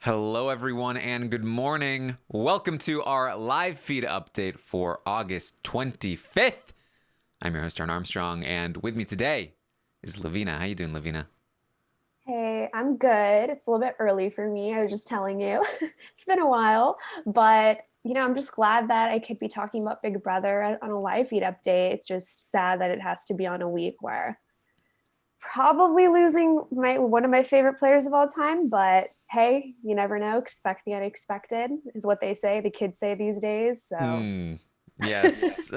Hello, everyone, and good morning. Welcome to our live feed update for August 25th. I'm your host, Taran Armstrong, and with me today is Lovina. How you doing, Lovina? Hey, I'm good. It's a little bit early for me. I was just telling you. It's been a while, but I'm just glad that I could be talking about Big Brother on a live feed update. It's just sad that it has to be on a week where probably losing my one of my favorite players of all time, but hey, you never know. Expect the unexpected is what they say. The kids say these days. So Yes.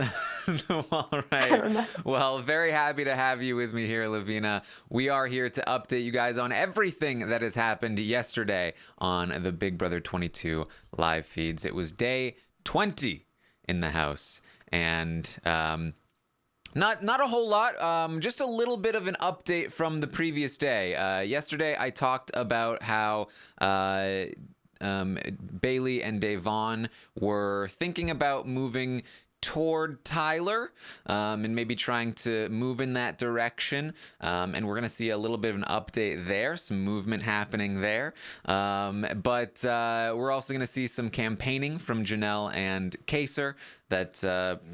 All I right. don't know. Well, very happy to have you with me here, Lovina. We are here to update you guys on everything that has happened yesterday on the Big Brother 22 live feeds. It was day 20 in the house, and not a whole lot. Just a little bit of an update from the previous day. Yesterday, I talked about how Bailey and Davon were thinking about moving toward Tyler and maybe trying to move in that direction. And we're going to see a little bit of an update there, some movement happening there. But we're also going to see some campaigning from Janelle and Kaser. That's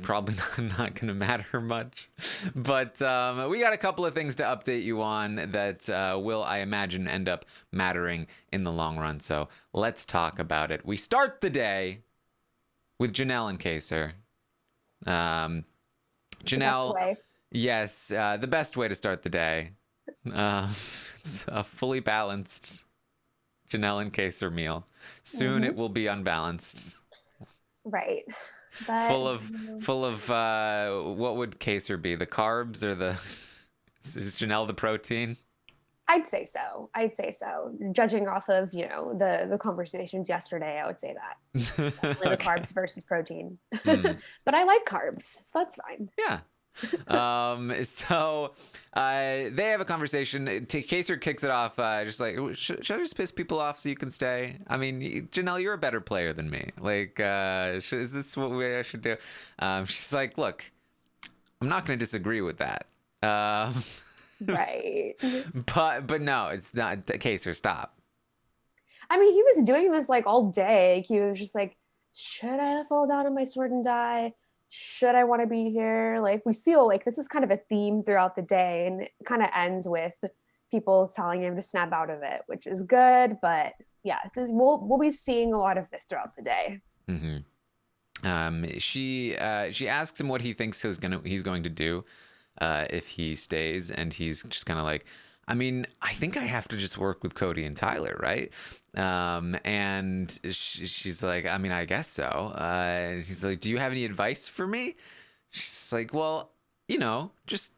probably not going to matter much. But we got a couple of things to update you on that will, I imagine, end up mattering in the long run. So let's talk about it. We start the day with Janelle and Kaser. The best Janelle, way. yes, the best way to start the day. It's a fully balanced Janelle and Kaser meal. Soon it Hmm. will be unbalanced. Right. But Full of what would Kaser be? The carbs or the is Janelle the protein? I'd say so. I'd say so. Judging off of, the conversations yesterday, I would say that. Definitely the Okay. carbs versus protein. Mm, But I like carbs, so that's fine. yeah. So they have a conversation. Kaser kicks it off, just like, should I just piss people off so you can stay? I mean, Janelle, you're a better player than me. Like, is this what I should do? She's like, look, I'm not going to disagree with that. Um, Right. but no, it's not. Kaser, stop. I mean, he was doing this like all day. He was just like, should I fall down on my sword and die? Should I want to be here? Like, we see like this is kind of a theme throughout the day, and it kind of ends with people telling him to snap out of it, which is good. But yeah, we'll be seeing a lot of this throughout the day. Hmm. She asks him what he thinks he's going to do if he stays, and he's just kind of like, I mean, I think I have to just work with Cody and Tyler, right? And she's like, I mean, I guess so. And he's like, do you have any advice for me? She's like, well, just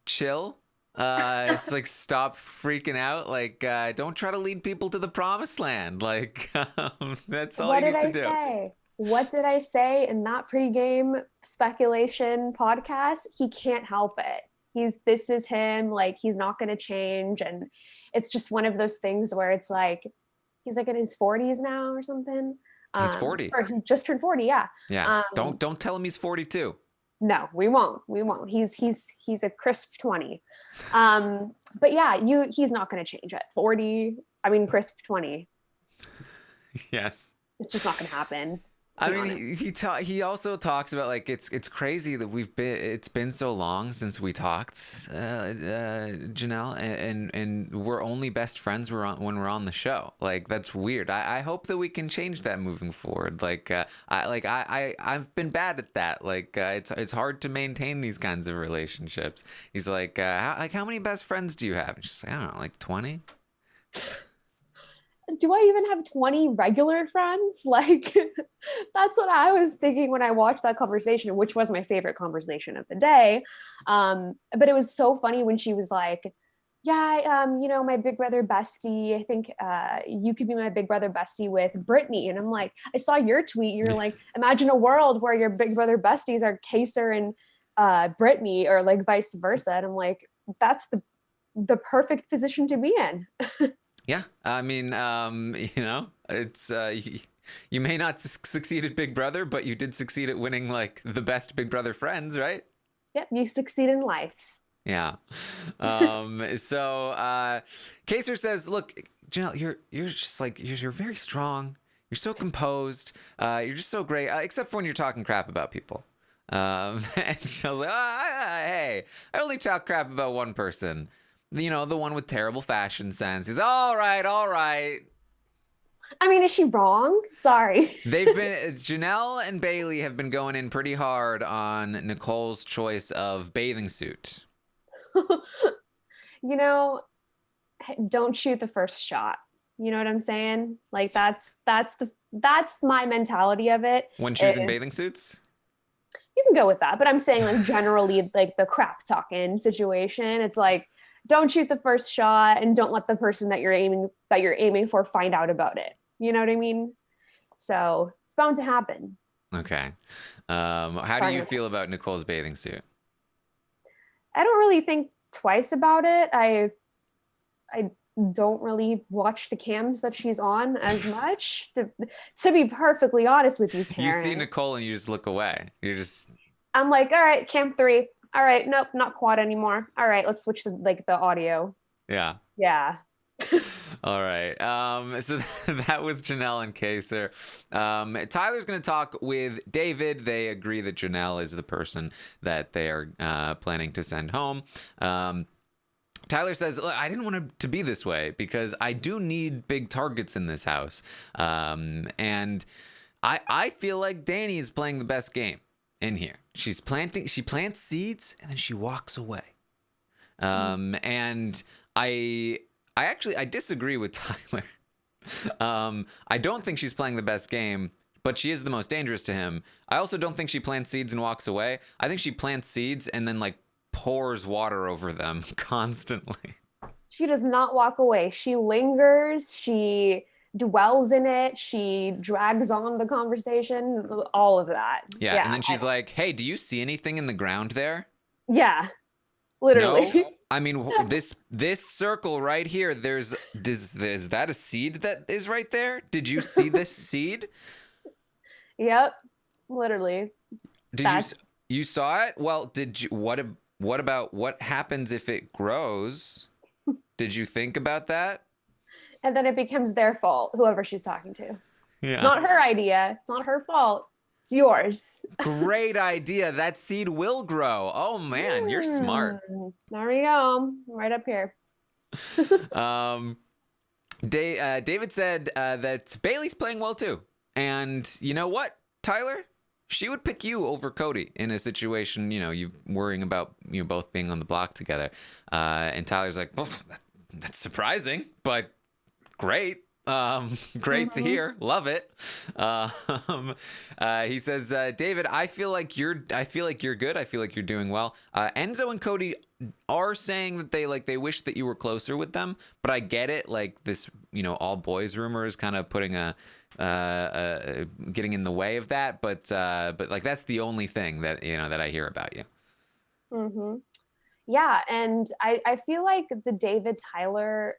chill. It's like, stop freaking out. Like, don't try to lead people to the promised land. Like, that's all What you did need to I do. say? What did I say in that pregame speculation podcast? He can't help it. This is him, like he's not going to change, and it's just one of those things where it's like he's like in his 40s now or something. He's 40. Or he just turned 40, yeah. Yeah. Um Don't tell him he's 42. no, we won't. We won't. He's a crisp 20. But yeah, he's not going to change at 40. I mean crisp 20. Yes. It's just not going to happen. Let's I be mean, honest. he also talks about, like, it's crazy that it's been so long since we talked, Janelle, and we're only best friends when we're on the show. Like, that's weird. I hope that we can change that moving forward. Like, I've been bad at that. Like, it's hard to maintain these kinds of relationships. He's like, how many best friends do you have? And she's like, I don't know, like 20. Do I even have 20 regular friends? Like, that's what I was thinking when I watched that conversation, which was my favorite conversation of the day. But it was so funny when she was like, yeah, my big brother bestie, I think you could be my big brother bestie with Brittany. And I'm like, I saw your tweet. You're like, imagine a world where your big brother besties are Kaser and Brittany, or like vice versa. And I'm like, that's the perfect position to be in. Yeah, I mean, it's you may not succeed at Big Brother, but you did succeed at winning like the best Big Brother friends, right? Yep, you succeed in life. Yeah. So Kaser says, look, Janelle, you're just like you're very strong. You're so composed. You're just so great, except for when you're talking crap about people. And she was like, hey, I only talk crap about one person. You know, the one with terrible fashion sense. He's all right, all right. I mean, is she wrong? Sorry. Janelle and Bailey have been going in pretty hard on Nicole's choice of bathing suit. You know, don't shoot the first shot. You know what I'm saying? Like that's my mentality of it. When choosing bathing suits? You can go with that, but I'm saying like generally like the crap talking situation, it's like don't shoot the first shot and don't let the person that you're aiming for find out about it. You know what I mean? So it's bound to happen. Okay. How do you feel about Nicole's bathing suit? I don't really think twice about it. I don't really watch the cams that she's on as much. To be perfectly honest with you, Taran. You see Nicole and you just look away. I'm like, all right, cam 3. All right, nope, not quad anymore. All right, let's switch the audio. Yeah. Yeah. All right. So that was Janelle and Kaser. Tyler's going to talk with David. They agree that Janelle is the person that they are planning to send home. Tyler says, look, I didn't want it to be this way because I do need big targets in this house. And I feel like Danny is playing the best game in here. She plants seeds and then she walks away. And I disagree with Tyler. I don't think she's playing the best game, but she is the most dangerous to him. I also don't think she plants seeds and walks away. I think she plants seeds and then like pours water over them constantly. She does not walk away. She lingers. She dwells in it. She drags on the conversation, all of that. Yeah. And then she's like, hey, do you see anything in the ground there? Yeah, literally. No? I mean, this circle right here, is that a seed that is right there? Did you see this seed? Yep, literally. You saw it? Well, what about what happens if it grows? Did you think about that? And then it becomes their fault, whoever she's talking to. Yeah. It's not her idea. It's not her fault. It's yours. Great idea. That seed will grow. Oh man, you're smart. There we go. Right up here. David said that Bailey's playing well too. And you know what, Tyler? She would pick you over Cody in a situation, you know, you worrying about you both being on the block together. And Tyler's like, well, that's surprising, but great. Great to hear. Love it. He says, David, I feel like you're good. I feel like you're doing well. Enzo and Cody are saying that they wish that you were closer with them, but I get it. Like this, you know, all boys rumor is kind of putting getting in the way of that. But like, that's the only thing that, you know, that I hear about you. Mm-hmm. Yeah. And I feel like the David Tyler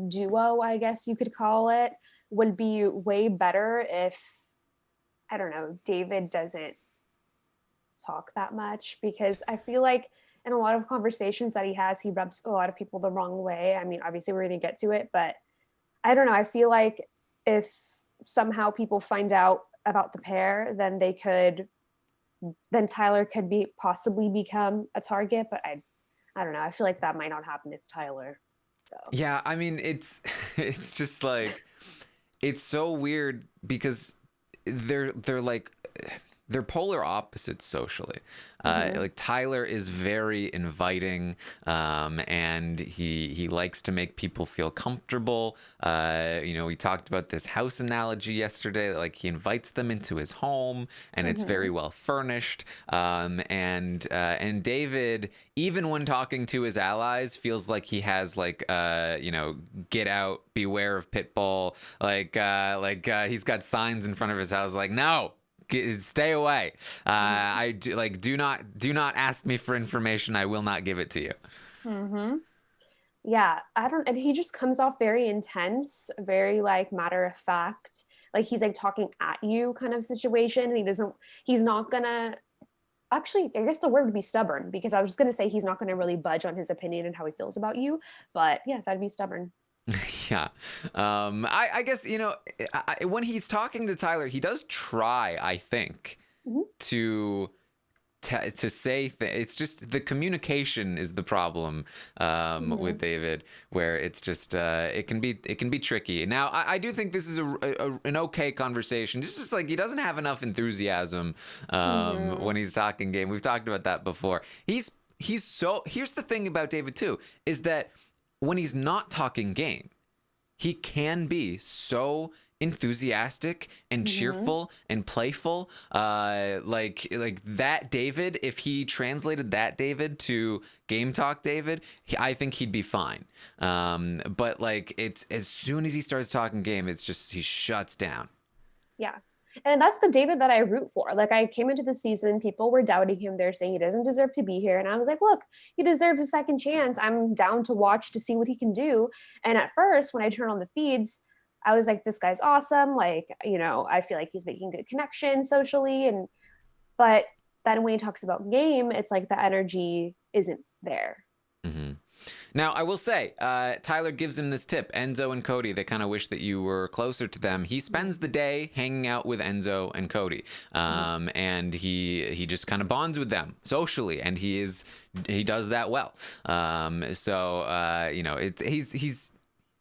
duo, I guess you could call it, would be way better if, I don't know, David doesn't talk that much, because I feel like in a lot of conversations that he has, he rubs a lot of people the wrong way. I mean, obviously we're going to get to it, but I don't know. I feel like if somehow people find out about the pair, then Tyler could possibly become a target, but I don't know. I feel like that might not happen. It's Tyler. So. Yeah, I mean, it's just like, it's so weird because they're polar opposites socially. Like Tyler is very inviting, and he likes to make people feel comfortable. You know, we talked about this house analogy yesterday. Like he invites them into his home, and it's very well furnished. And David, even when talking to his allies, feels like he has like you know, get out, beware of Pitbull. Like he's got signs in front of his house like, no. Stay away. Do not ask me for information. I will not give it to you. Mm-hmm. Yeah, and he just comes off very intense, very like matter of fact, like he's like talking at you kind of situation. And he's not gonna, actually, I guess the word would be stubborn, because I was just gonna say he's not gonna really budge on his opinion and how he feels about you, but yeah, that'd be stubborn. Yeah. I guess, when he's talking to Tyler, he does try, I think, Mhm. to say it's just the communication is the problem with David, where it's just it can be tricky. Now I do think this is an okay conversation. It's just like he doesn't have enough enthusiasm when he's talking game. We've talked about that before. He's so here's the thing about David too, is that when he's not talking game, he can be so enthusiastic and cheerful and playful. Like that David, if he translated that David to Game Talk David, I think he'd be fine. But like it's as soon as he starts talking game, it's just he shuts down. Yeah. And that's the David that I root for. Like, I came into the season, people were doubting him. They're saying he doesn't deserve to be here. And I was like, look, he deserves a second chance. I'm down to watch to see what he can do. And at first, when I turned on the feeds, I was like, this guy's awesome. Like, I feel like he's making good connections socially. But then when he talks about game, it's like the energy isn't there. Mm-hmm. Now, I will say, Tyler gives him this tip. Enzo and Cody, they kind of wish that you were closer to them. He spends the day hanging out with Enzo and Cody, and he just kind of bonds with them socially, and he does that well.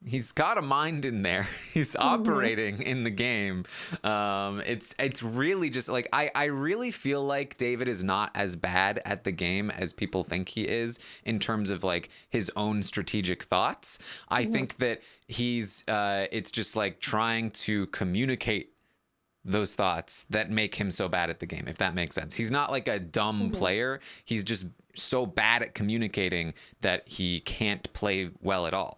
He's got a mind in there. He's operating in the game. It's really just like I really feel like David is not as bad at the game as people think he is in terms of like his own strategic thoughts. I think that he's it's just like trying to communicate those thoughts that make him so bad at the game, if that makes sense. He's not like a dumb player. He's just so bad at communicating that he can't play well at all.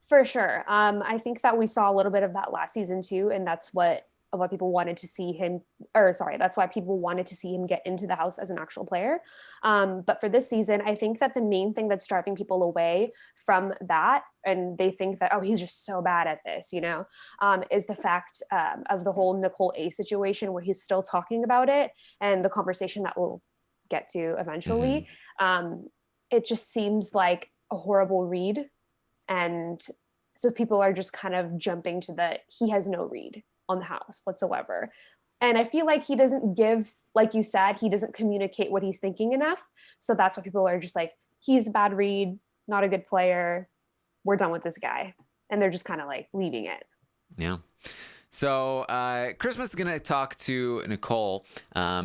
For sure. I think that we saw a little bit of that last season too, and that's what a lot of people wanted to see him, that's why people wanted to see him get into the house as an actual player. But for this season, I think that the main thing that's driving people away from that, and they think that, oh, he's just so bad at this, is the fact of the whole Nicole A situation, where he's still talking about it, and the conversation that we'll get to eventually. It just seems like a horrible read. And so people are just kind of jumping to he has no read on the house whatsoever. And I feel like he doesn't give, like you said, he doesn't communicate what he's thinking enough. So that's why people are just like, he's a bad read, not a good player. We're done with this guy. And they're just kind of like leaving it. Yeah. So Christmas is going to talk to Nicole.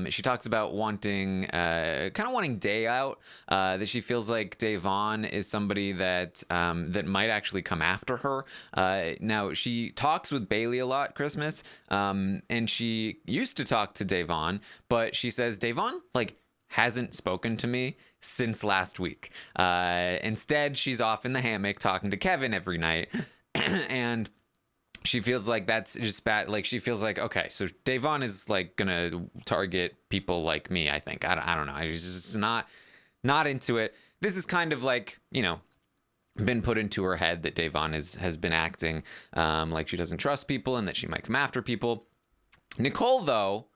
She talks about wanting day out, that she feels like Davon is somebody that might actually come after her. Now, she talks with Bailey a lot, Christmas, and she used to talk to Davon, but she says Davon, hasn't spoken to me since last week. Instead, she's off in the hammock talking to Kevin every night, and she feels like that's just bad. Like, she feels like, okay, so Davon is gonna target people like me, I think. I don't know. She's just not into it. This is kind of been put into her head that Davon has been acting like she doesn't trust people and that she might come after people. Nicole, though,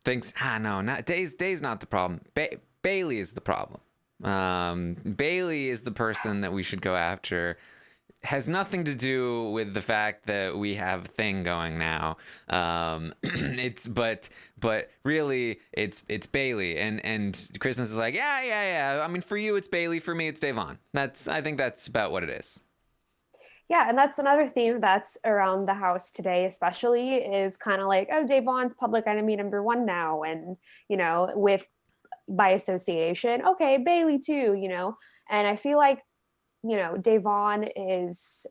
thinks, no, Day's not the problem. Bailey is the problem. Bailey is the person that we should go after. Has nothing to do with the fact that we have a thing going now. But really it's Bailey, and Christmas is like, yeah. I mean, for you it's Bailey, for me it's Davon. I think that's about what it is. Yeah, and that's another theme that's around the house today, especially, is kind of like, oh, Davon's public enemy number one now, and with by association, okay, Bailey too, and I feel like Davon is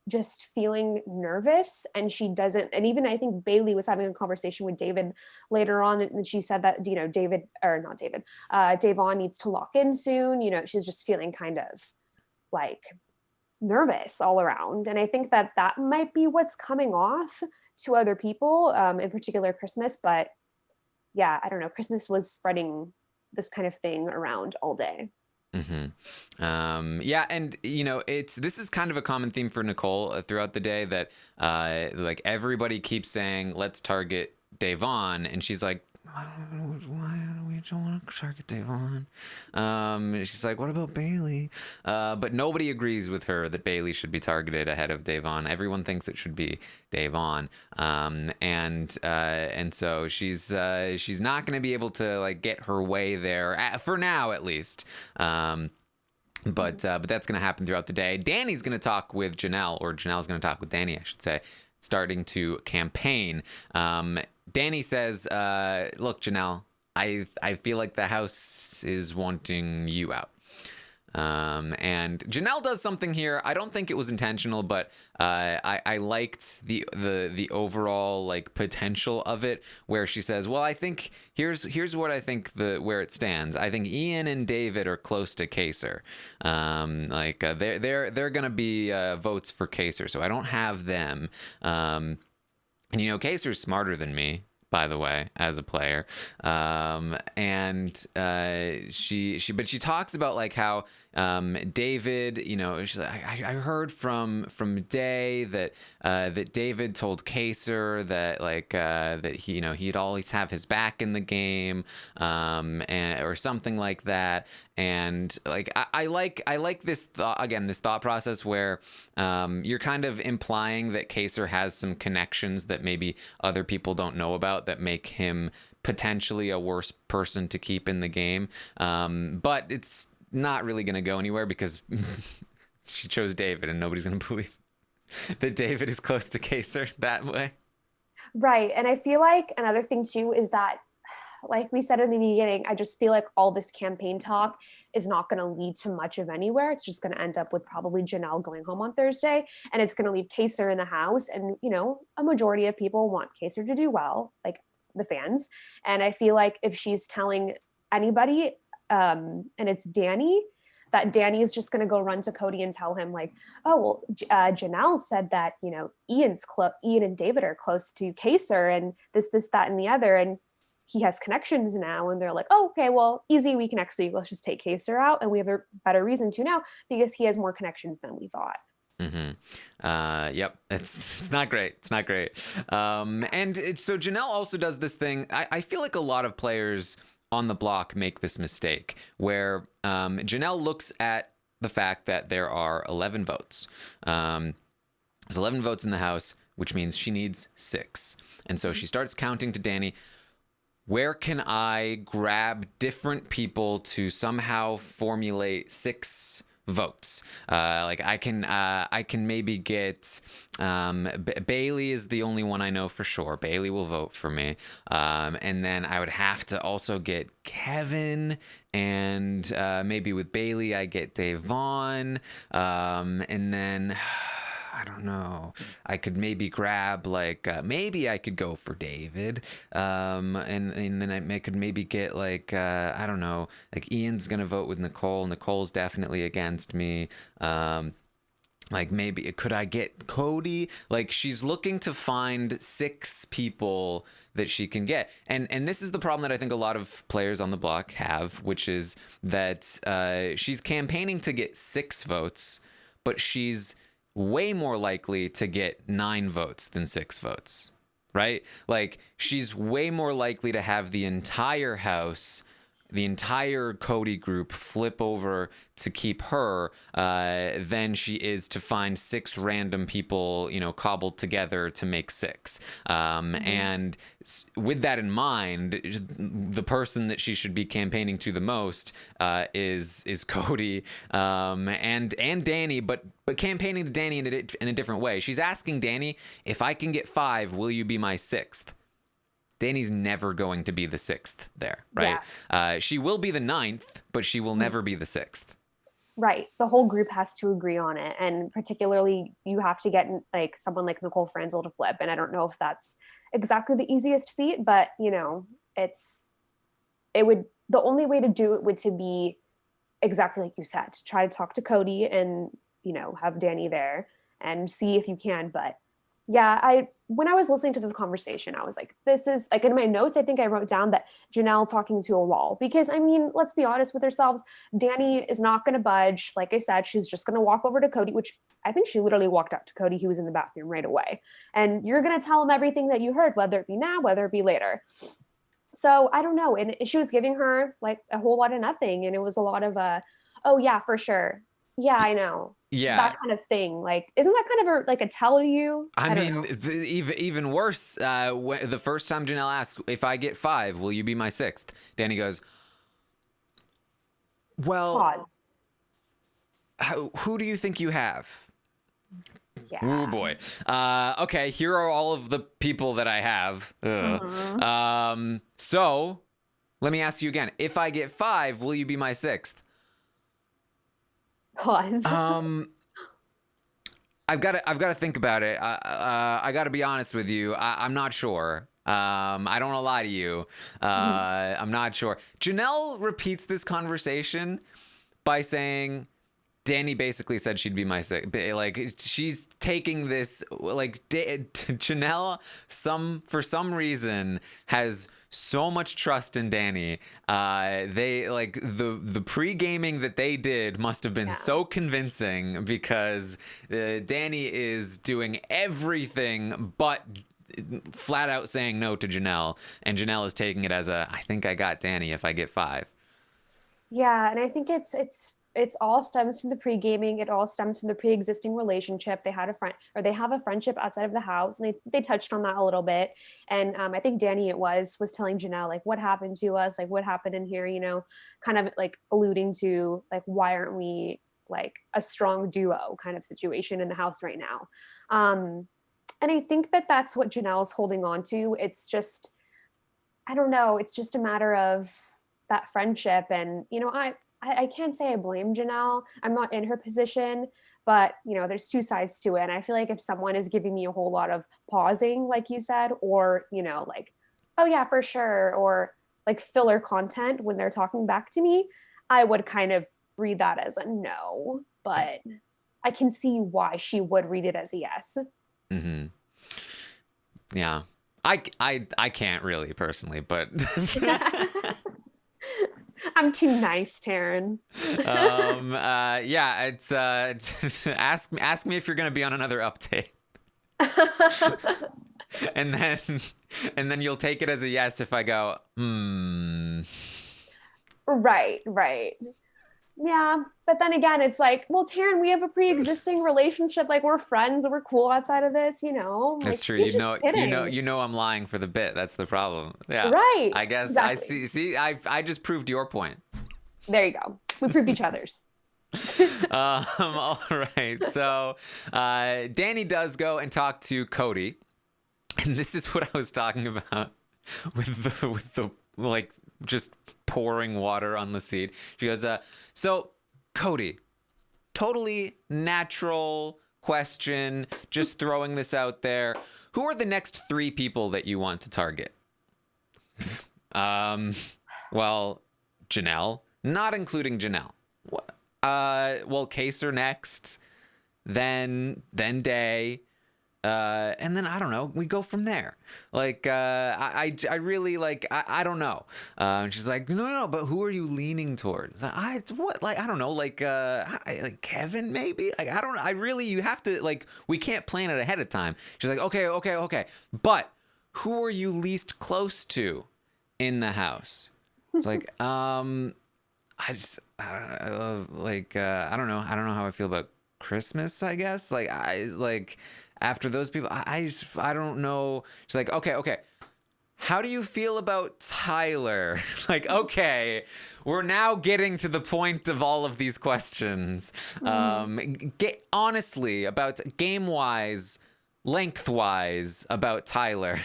just feeling nervous, and she doesn't. And even I think Bailey was having a conversation with David later on, and she said that Davon needs to lock in soon. She's just feeling kind of like nervous all around, and I think that might be what's coming off to other people, in particular Christmas. But yeah, I don't know. Christmas was spreading this kind of thing around all day. Yeah, and this is kind of a common theme for Nicole throughout the day, that everybody keeps saying, let's target Davon, and she's like, why do we don't want to target Devon? She's like, what about Bailey? But nobody agrees with her that Bailey should be targeted ahead of Devon. Everyone thinks it should be Devon. And so she's not going to be able to like get her way there for now, at least. But that's going to happen throughout the day. Danny's going to talk with Janelle, or Janelle's going to talk with Danny, I should say, starting to campaign. Danny says, look, Janelle, I feel like the house is wanting you out. And Janelle does something here. I don't think it was intentional, but I liked the overall like potential of it, where she says, well, I think here's what I think where it stands. I think Ian and David are close to Kaser. They're gonna be votes for Kaser, so I don't have them. And Kaser's smarter than me, by the way, as a player. She talks about like how David, she's like, I heard from Day that David told Kaser that that he'd always have his back in the game, or something like that. And like I like this thought process where you're kind of implying that Kaser has some connections that maybe other people don't know about that make him potentially a worse person to keep in the game. But it's not really going to go anywhere because she chose David, and nobody's going to believe that David is close to Kaser that way. Right. And I feel like another thing too is that, like we said in the beginning, I just feel like all this campaign talk is not going to lead to much of anywhere. It's just going to end up with probably Janelle going home on Thursday, and it's going to leave Kaser in the house. And, a majority of people want Kaser to do well, like the fans. And I feel like if she's telling anybody, and it's Danny, that Danny is just going to go run to Cody and tell him like, oh, well, Janelle said that, Ian and David are close to Kaser and this, that, and the other. And he has connections now. And they're like, oh, okay, well, easy week next week. Let's just take Kaser out. And we have a better reason to now because he has more connections than we thought. Yep. It's not great. It's not great. So Janelle also does this thing. I feel like a lot of players on the block make this mistake where Janelle looks at the fact that there are 11 votes. There's 11 votes in the house, which means she needs 6. And so she starts counting to Danny. Where can I grab different people to somehow formulate 6 votes? I can maybe get Bailey is the only one I know for sure. Bailey will vote for me, and then I would have to also get Kevin, and maybe with Bailey I get Devon, and then I don't know. I could maybe grab maybe I could go for David, and then I could maybe get I don't know, like Ian's gonna vote with Nicole. Nicole's definitely against me. Maybe could I get Cody? Like she's looking to find 6 people that she can get, and this is the problem that I think a lot of players on the block have, which is that she's campaigning to get 6 votes, but she's way more likely to get 9 votes than 6 votes, right? Like she's way more likely to have the entire house, the entire Cody group flip over to keep her than she is to find 6 random people, cobbled together to make 6. And with that in mind, the person that she should be campaigning to the most is Cody and Danny, but campaigning to Danny in a different way. She's asking Danny, if I can get 5, will you be my 6th? Danny's never going to be the 6th there, right? Yeah. She will be the 9th, but she will never be the 6th. Right. The whole group has to agree on it. And particularly you have to get like someone like Nicole Franzel to flip. And I don't know if that's exactly the easiest feat, but the only way to do it would to be exactly like you said, to try to talk to Cody and, have Danny there and see if you can. But yeah, when I was listening to this conversation, I was like, this is like in my notes, I think I wrote down that Janelle talking to a wall, because let's be honest with ourselves. Danny is not going to budge. Like I said, she's just going to walk over to Cody, which I think she literally walked up to Cody. He was in the bathroom right away. And you're going to tell him everything that you heard, whether it be now, whether it be later. So I don't know. And she was giving her like a whole lot of nothing. And it was a lot of oh yeah, for sure. Yeah, I know. Yeah. That kind of thing. Like, isn't that kind of like a tell to you? I I don't mean, know. even worse. The first time Janelle asks, "If I get 5, will you be my sixth?" Danny goes, "Well, Pause. who do you think you have?" Oh Yeah. boy. Okay, here are all of the people that I have. Mhm. So let me ask you again. If I get 5, will you be my sixth? Pause. Um, I've got to think about it. I got to be honest with you. I'm not sure. I don't want to lie to you. Mhm. I'm not sure. Janelle repeats this conversation by saying, Danny basically said she'd be my sixth. Like, she's taking this, like, Janelle, for some reason, has so much trust in Danny. They, like, the pre-gaming that they did must have been Yeah. so convincing, because Danny is doing everything but flat out saying no to Janelle, and Janelle is taking it as I think I got Danny if I get 5. Yeah, and I think it's all stems from the pre-gaming. It all stems from the pre-existing relationship. They had a friend, or they have a friendship outside of the house, and they touched on that a little bit. And I think Danny was telling Janelle like what happened to us, like what happened in here, kind of like alluding to like why aren't we like a strong duo kind of situation in the house right now. And I think that that's what Janelle's holding on to. It's just I don't know. It's just a matter of that friendship. And, I can't say I blame Janelle. I'm not in her position, but, there's two sides to it. And I feel like if someone is giving me a whole lot of pausing, like you said, or, like, oh, yeah, for sure, or like filler content when they're talking back to me, I would kind of read that as a no. But I can see why she would read it as a yes. Mm-hmm. Yeah. I can't really personally, but I'm too nice, Taran. yeah, ask me if you're gonna be on another update, and then you'll take it as a yes if I go Right, right. Yeah. But then again, it's like, well, Taryn, we have a pre-existing relationship. Like we're friends, we're cool outside of this, It's like true. he's just kidding. I'm lying for the bit. That's the problem. Yeah. Right. I guess I Exactly. see. I just proved your point. There you go. We proved each other's. All right. So Danny does go and talk to Cody, and this is what I was talking about with the like just pouring water on the seed. She goes, so Cody, totally natural question, just throwing this out there. Who are the next 3 people that you want to target? Well, Janelle, not including Janelle. Well, Kaser next, then Day, and then I don't know. We go from there. Like, I really like. I don't know. And she's like, no, but who are you leaning toward? I don't know. Like Kevin maybe. Like I don't know. I really you have to like. We can't plan it ahead of time. She's like, okay. But who are you least close to in the house? It's like, I don't know. I don't know how I feel about Christmas, I guess. After those people, I don't know. She's like, okay. How do you feel about Tyler? Like, okay, we're now getting to the point of all of these questions. Get honestly about game wise, lengthwise about Tyler.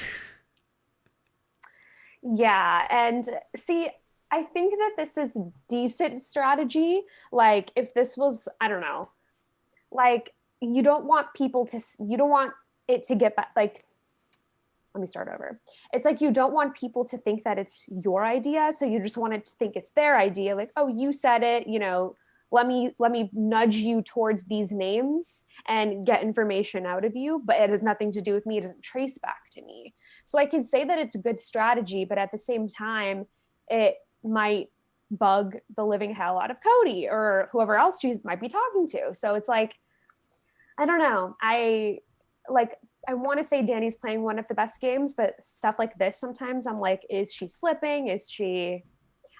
Yeah. And see, I think that this is decent strategy. Like if this was, I don't know, like you don't want it to get back, like let me start over. It's like you don't want people to think that it's your idea, so you just want it to think it's their idea, like, oh, you said it, let me nudge you towards these names and get information out of you, but it has nothing to do with me. It doesn't trace back to me. So I can say that it's a good strategy, but at the same time it might bug the living hell out of Cody or whoever else she might be talking to. So it's like I don't know. I like I want to say Danny's playing one of the best games, but stuff like this, sometimes I'm like, is she slipping? Is she,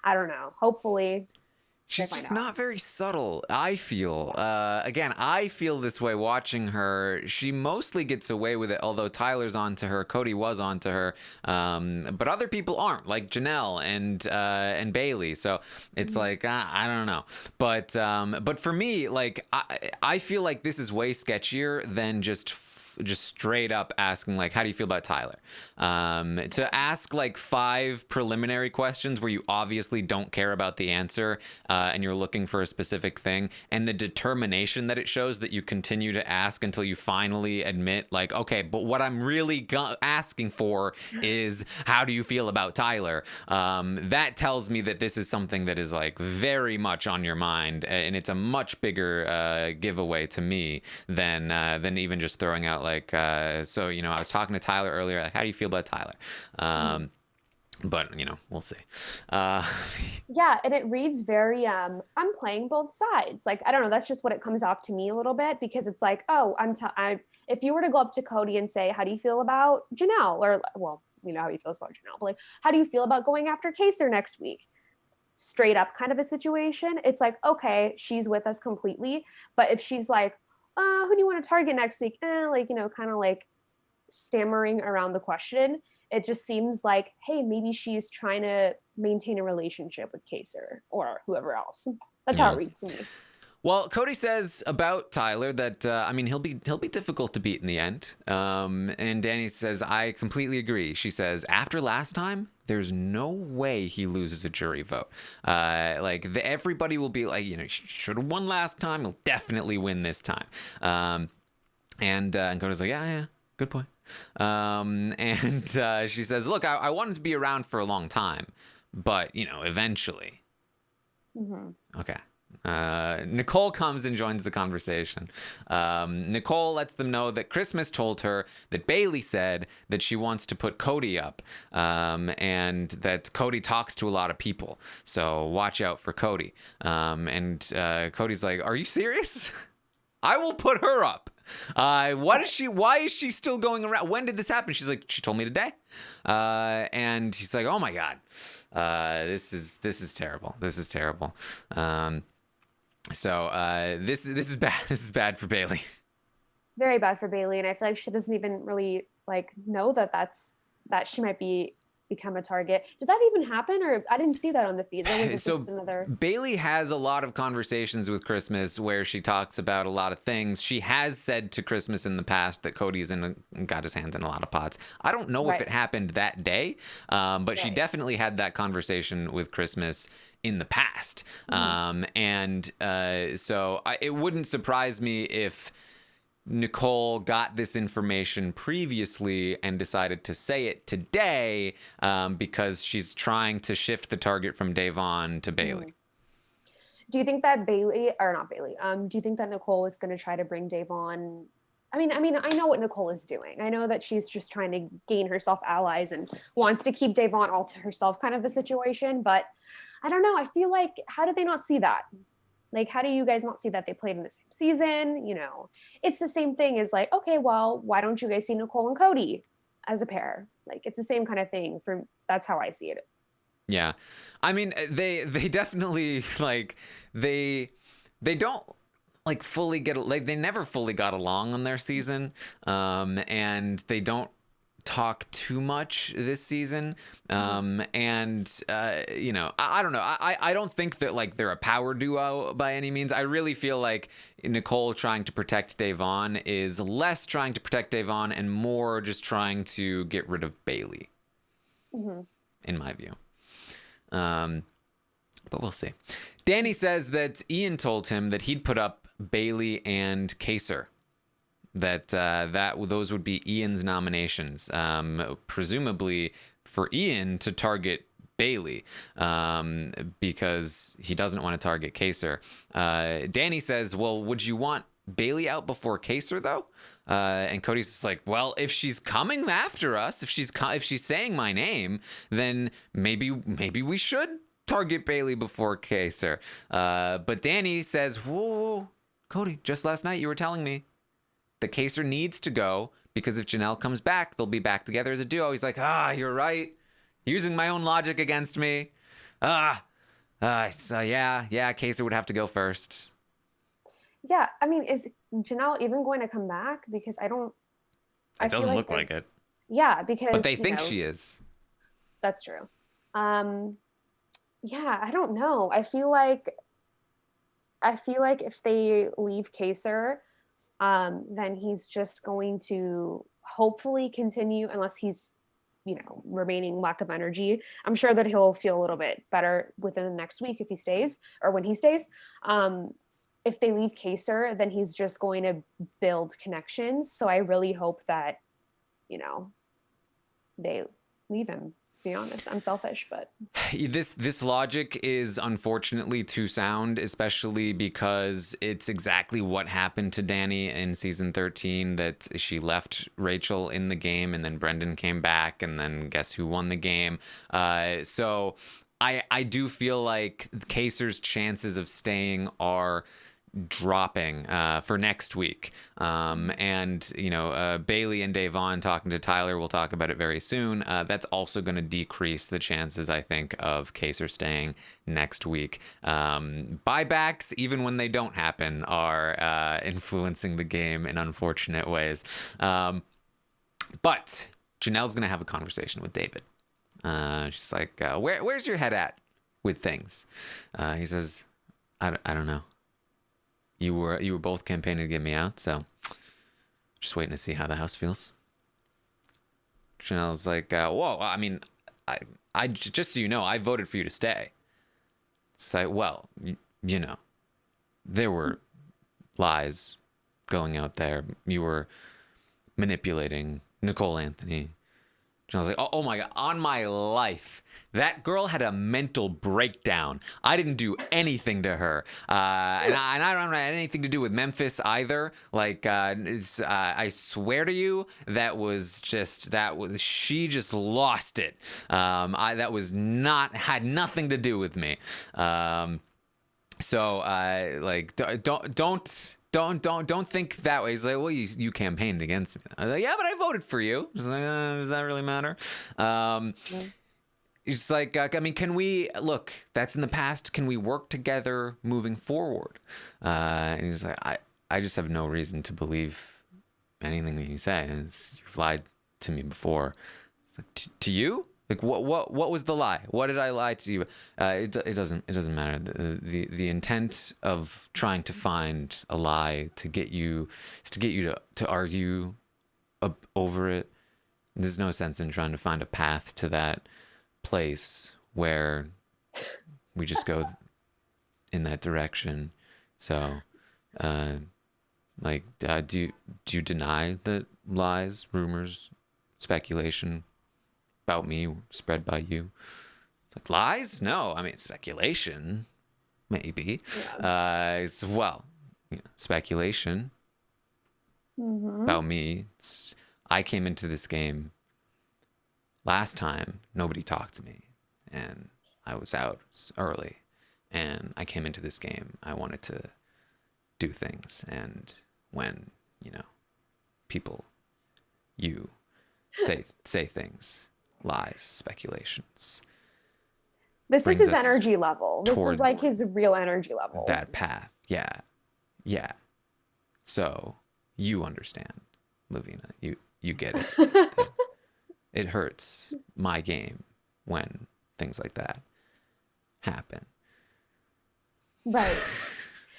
I don't know. Hopefully we'll She's find just out. not very subtle, I feel. Again, I feel this way watching her. She mostly gets away with it, although Tyler's onto her, Cody was onto her, but other people aren't, like Janelle and Bailey. So it's Mhm. like I don't know, but for me, like I feel like this is way sketchier than just straight up asking like, how do you feel about Tyler? To ask like 5 preliminary questions where you obviously don't care about the answer, and you're looking for a specific thing, and the determination that it shows that you continue to ask until you finally admit like, okay, but what I'm really asking for is, how do you feel about Tyler? That tells me that this is something that is like very much on your mind, and it's a much bigger giveaway to me than even just throwing out like, so I was talking to Tyler earlier, like, how do you feel about Tyler? But we'll see. uh Yeah, and it reads very I'm playing both sides. Like, I don't know, that's just what it comes off to me a little bit, because it's like, oh, I if you were to go up to Cody and say, how do you feel about Janelle? Or, well, we know how he feels about Janelle, but like, how do you feel about going after Kaser next week? Straight up kind of a situation. It's like, okay, she's with us completely. But if she's like, who do you want to target next week? Like, kind of like stammering around the question, it just seems like, hey, maybe she's trying to maintain a relationship with Kaser or whoever else. That's how yeah. it reads to me. Well, Cody says about Tyler that he'll be difficult to beat in the end. And Danny says, I completely agree. She says, after last time, there's no way he loses a jury vote. Everybody will be like, should have won last time. He'll definitely win this time. And Cody's like, yeah, good point. And she says, look, I wanted to be around for a long time, but eventually. Mm-hmm. Okay. Nicole comes and joins the conversation. Nicole lets them know that Christmas told her that Bailey said that she wants to put Cody up, and that Cody talks to a lot of people. So watch out for Cody. And Cody's like, are you serious? I will put her up. What is she? Why is she still going around? When did this happen? She's like, she told me today. And he's like, oh my God, this is terrible. This is terrible. So this is bad. This is bad for Bailey. Very bad for Bailey, and I feel like she doesn't even really like know that she might become a target. Did that even happen, or I didn't see that on the feed? Or was it just another? Bailey has a lot of conversations with Christmas where she talks about a lot of things. She has said to Christmas in the past that Cody's got his hands in a lot of pots. I don't know if it happened that day, but she definitely had that conversation with Christmas in the past. So it wouldn't surprise me if Nicole got this information previously and decided to say it today, because she's trying to shift the target from Davon to Bailey. Do you think that Bailey, or not Bailey, do you think that Nicole is going to try to bring Davon? I mean, I know what Nicole is doing. I know that she's just trying to gain herself allies and wants to keep Davon all to herself, kind of a situation. But I don't know. I feel like, how do they not see that? Like, how do you guys not see that they played in the same season? It's the same thing as like, okay, well, why don't you guys see Nicole and Cody as a pair? Like, it's the same kind of thing. That's how I see it. Yeah. I mean, they definitely like, they don't like fully get, like, they never fully got along on their season. And they don't talk too much this season. I don't know. I don't think that like they're a power duo by any means. I really feel like Nicole trying to protect Davon is less trying to protect Davon and more just trying to get rid of Bailey, in my view. But we'll see. Danny says that Ian told him that he'd put up Bailey and Kaser. That those would be Ian's nominations, presumably for Ian to target Bailey, because he doesn't want to target Kaser. Danny says, well, would you want Bailey out before Kaser though? And Cody's just like, well, if she's coming after us, if she's saying my name, then maybe we should target Bailey before Kaser. But Danny says, whoa, Cody, just last night you were telling me that Kaser needs to go because if Janelle comes back, they'll be back together as a duo. He's like, you're right. Using my own logic against me. So yeah, Kaser would have to go first. Yeah, I mean, is Janelle even going to come back? Because It doesn't look like it. Yeah, because but they think she is. That's true. Yeah, I don't know. I feel like if they leave Kaser, then he's just going to hopefully continue, unless he's, remaining lack of energy. I'm sure that he'll feel a little bit better within the next week if he stays, or when he stays. If they leave Kaser, then he's just going to build connections. So I really hope that, they leave him. To be honest, I'm selfish, but this logic is unfortunately too sound, especially because it's exactly what happened to Danny in season 13, that she left Rachel in the game and then Brendan came back and then guess who won the game. So I do feel like Kaser's chances of staying are dropping for next week. And Bailey and Davon talking to Tyler, we'll talk about it very soon. That's also going to decrease the chances, I think, of Kaser staying next week. Buybacks, even when they don't happen, are influencing the game in unfortunate ways. But Janelle's going to have a conversation with David. She's like, where's your head at with things? He says, I don't know. You were both campaigning to get me out, so just waiting to see how the house feels. Janelle's like, whoa, I mean, I just so you know, I voted for you to stay. It's like, well, there were lies going out there. You were manipulating Nicole Anthony. And I was like, oh my God, on my life. That girl had a mental breakdown. I didn't do anything to her. And I don't have anything to do with Memphis either. Like, I swear to you, she just lost it. Had nothing to do with me. Don't think that way. He's like, well, you campaigned against me. I was like, yeah, but I voted for you. He's like, does that really matter? He's like, I mean, can we look? That's in the past. Can we work together moving forward? And he's like, I just have no reason to believe anything that you say. You've lied to me before. It's like, to you? Like what was the lie? What did I lie to you? It doesn't matter. The intent of trying to find a lie to get you to argue over it. There's no sense in trying to find a path to that place where we just go in that direction. So, do you deny that lies, rumors, speculation about me spread by you? It's like, lies? No, I mean speculation, maybe. Yeah. Speculation about me. I came into this game last time. Nobody talked to me, and I was out early. And I came into this game. I wanted to do things, and when people, say things. Lies, speculations. This is his energy level. This is like his real energy level. That path. Yeah. So you understand, Lovina. You get it. It hurts my game when things like that happen. Right.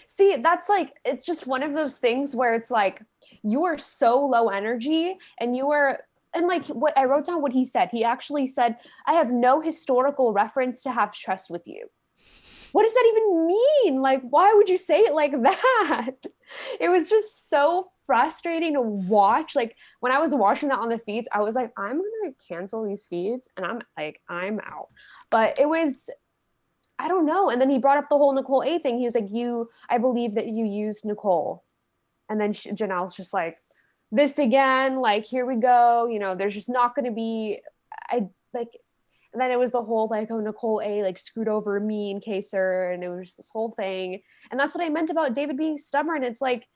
See, that's like, it's just one of those things where it's like, you are so low energy and like what I wrote down what he said. He actually said, I have no historical reference to have trust with you. What does that even mean? Like, why would you say it like that? It was just so frustrating to watch. Like when I was watching that on the feeds, I was like, I'm going to cancel these feeds and I'm out. But it was, I don't know. And then he brought up the whole Nicole A thing. He was like, I believe that you used Nicole. And then Janelle's just like, this again, like, here we go. There's just not going to be, and then it was the whole like, oh, Nicole A like screwed over me and Kaser. And it was just this whole thing. And that's what I meant about David being stubborn. It's like,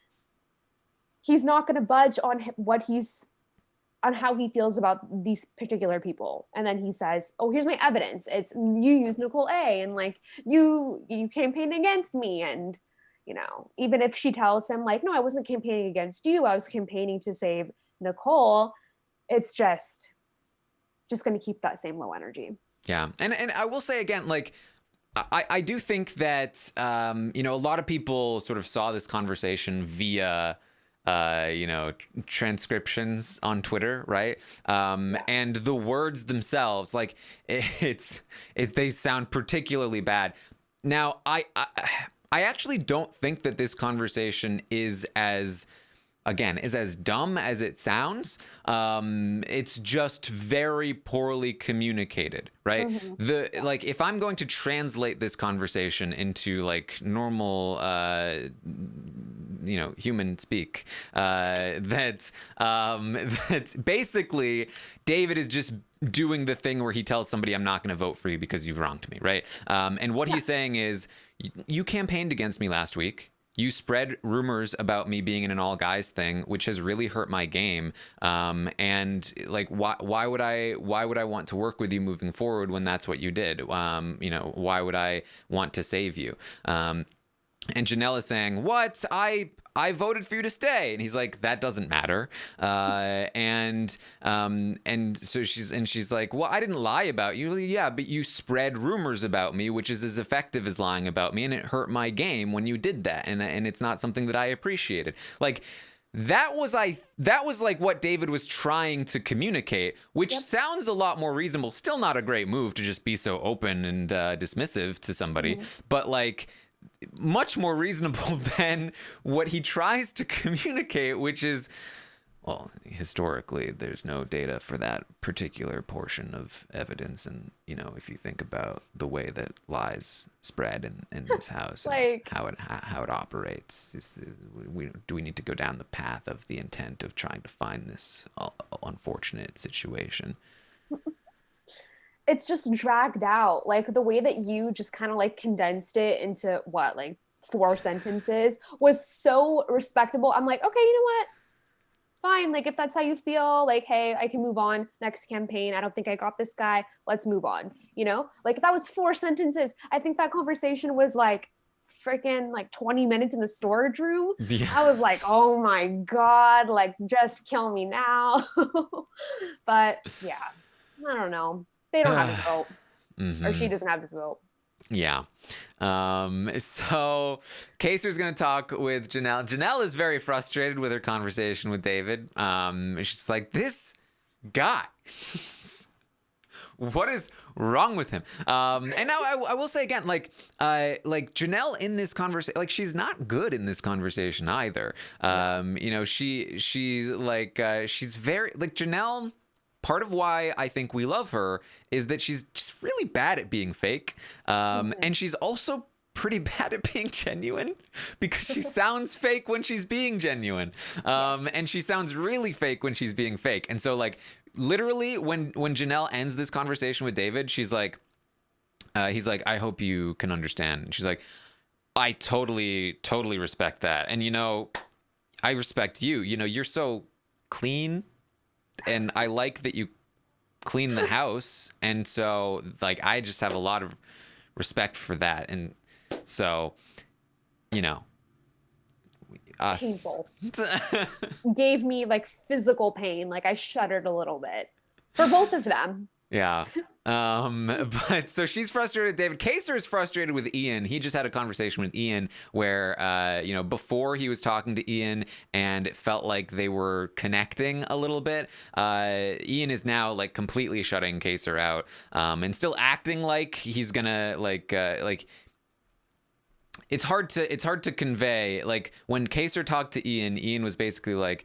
he's not going to budge on on how he feels about these particular people. And then he says, oh, here's my evidence. It's you used Nicole A. and like you campaigned against me. And, you know, even if she tells him like, no, I wasn't campaigning against you, I was campaigning to save Nicole, it's just going to keep that same low energy. Yeah. And I will say again, like, I do think that, you know, a lot of people sort of saw this conversation via, you know, transcriptions on Twitter, right? And the words themselves, like, they sound particularly bad. Now, I actually don't think that this conversation is as dumb as it sounds. It's just very poorly communicated, right? Mm-hmm. Like, if I'm going to translate this conversation into like normal, you know, human speak, that's basically David is just doing the thing where he tells somebody, I'm not going to vote for you because you've wronged me, right? And what he's saying is, you campaigned against me last week. You spread rumors about me being in an all guys thing, which has really hurt my game. And like, why would I want to work with you moving forward when that's what you did? You know, why would I want to save you? And Janelle is saying, what? I voted for you to stay. And he's like, that doesn't matter. And so she's like, well, I didn't lie about you. Yeah, but you spread rumors about me, which is as effective as lying about me. And it hurt my game when you did that. And it's not something that I appreciated. Like, that was like what David was trying to communicate, which sounds a lot more reasonable. Still not a great move to just be so open and dismissive to somebody. Mm-hmm. But like, much more reasonable than what he tries to communicate, which is, well, historically, there's no data for that particular portion of evidence. And, you know, if you think about the way that lies spread in this house, like, and how it operates, do we need to go down the path of the intent of trying to find this unfortunate situation? It's just dragged out. Like, the way that you just kind of like condensed it into what, like 4 sentences was so respectable. I'm like, okay, you know what? Fine. Like, if that's how you feel, like, hey, I can move on next campaign. I don't think I got this guy. Let's move on. You know, like, that was 4 sentences. I think that conversation was like freaking like 20 minutes in the storage room. Yeah. I was like, oh my God, like, just kill me now. But yeah, I don't know. They don't have his vote. Mm-hmm. Or she doesn't have his vote. Yeah. So Kaser's going to talk with Janelle. Janelle is very frustrated with her conversation with David. She's like, this guy, what is wrong with him? And now I will say again, like Janelle in this conversation, like, she's not good in this conversation either. You know, she's like, she's very, like, Janelle. Part of why I think we love her is that she's just really bad at being fake. And she's also pretty bad at being genuine, because she sounds fake when she's being genuine. And she sounds really fake when she's being fake. And so, like, literally when Janelle ends this conversation with David, she's like, he's like, I hope you can understand. And she's like, I totally respect that. And, you know, I respect you. You know, you're so clean. And I like that you clean the house. And so, like, I just have a lot of respect for that. And so, you know, us. Painful. Gave me, like, physical pain. Like, I shuddered a little bit for both of them. Yeah. But so she's frustrated with David. Kaser is frustrated with Ian. He just had a conversation with Ian where, you know, before he was talking to Ian and it felt like they were connecting a little bit. Ian is now, like, completely shutting Kaser out, and still acting like he's gonna, like, it's hard to convey. Like, when Kaser talked to Ian was basically like,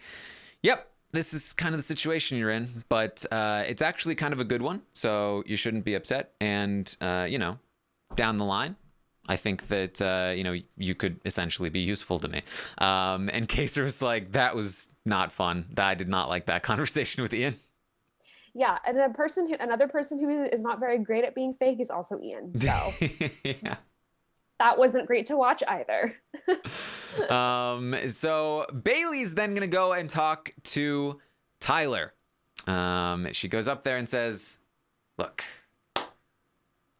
yep, this is kind of the situation you're in, but it's actually kind of a good one, so you shouldn't be upset. And, you know, down the line, I think that, you know, you could essentially be useful to me. And Kaser was like, that was not fun. I did not like that conversation with Ian. Yeah, and another person who is not very great at being fake is also Ian. So. Yeah. that wasn't great to watch either. So Bailey's then gonna go and talk to Tyler. She goes up there and says, "Look,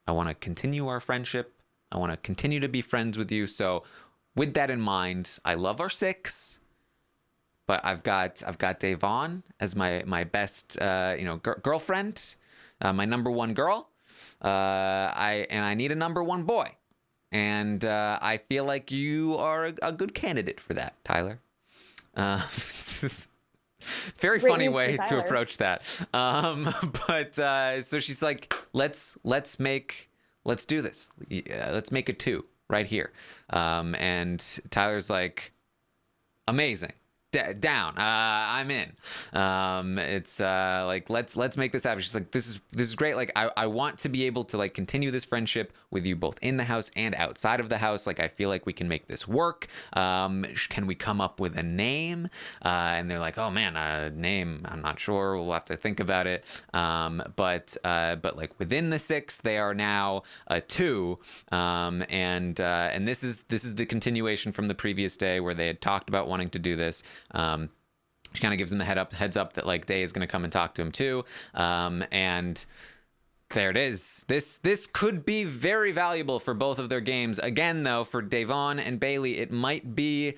I want to continue our friendship. I want to continue to be friends with you. So, with that in mind, I love our six, but I've got Devon as my best girlfriend, my number one girl. I need a number one boy, and I feel like you are a good candidate for that, Tyler." Very Great funny news for way to Tyler. approach that. But so she's like, let's do this. Let's make a two right here. And Tyler's like, amazing. Down. I'm in. It's like let's make this happen. She's like, this is great. Like I want to be able to like continue this friendship with you both in the house and outside of the house. Like I feel like we can make this work. Can we come up with a name? And they're like, oh man, a name. I'm not sure. We'll have to think about it. But like within the six, they are now a two. And this is the continuation from the previous day where they had talked about wanting to do this. She kind of gives him the heads up that like Day is going to come and talk to him too. And there it is. This could be very valuable for both of their games. Again, though, for Devon and Bailey, it might be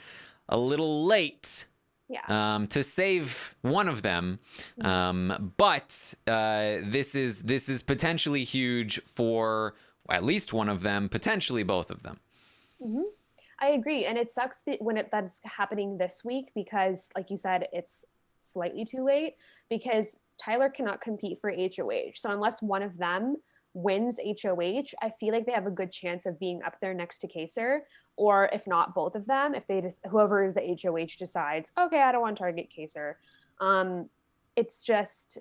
a little late. Yeah. To save one of them, but this is potentially huge for at least one of them, potentially both of them. Mm-hmm. I agree. And it sucks when that's happening this week because, like you said, it's slightly too late because Tyler cannot compete for HOH. So unless one of them wins HOH, I feel like they have a good chance of being up there next to Kaser. Or if not both of them, if they just, whoever is the HOH decides, okay, I don't want to target Kaser. It's just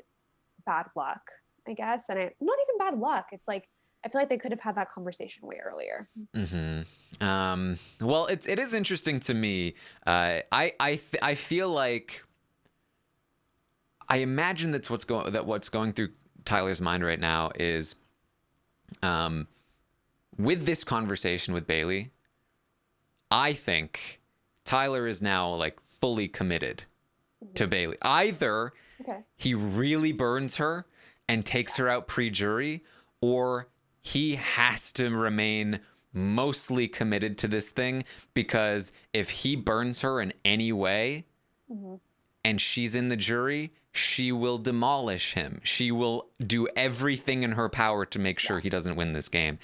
bad luck, I guess. And not even bad luck. It's like, I feel like they could have had that conversation way earlier. Well, it is interesting to me. I feel like I imagine what's going through Tyler's mind right now is, with this conversation with Bailey, I think Tyler is now like fully committed to Bailey. Either he really burns her and takes her out pre-jury, or he has to remain mostly committed to this thing, because if he burns her in any way and she's in the jury, she will demolish him. She will do everything in her power to make sure he doesn't win this game.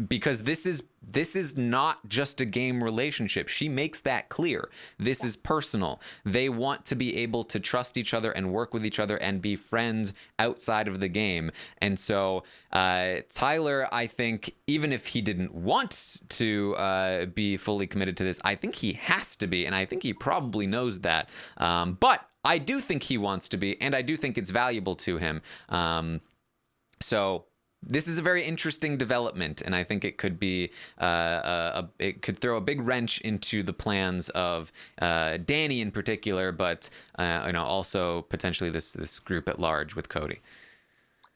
Because this is not just a game relationship. She makes that clear. This is personal. They want to be able to trust each other and work with each other and be friends outside of the game. And so Tyler, I think, even if he didn't want to be fully committed to this, I think he has to be, and I think he probably knows that. But I do think he wants to be, and I do think it's valuable to him. So this is a very interesting development, and I think it could be it could throw a big wrench into the plans of Danny in particular, but also potentially this group at large with Cody.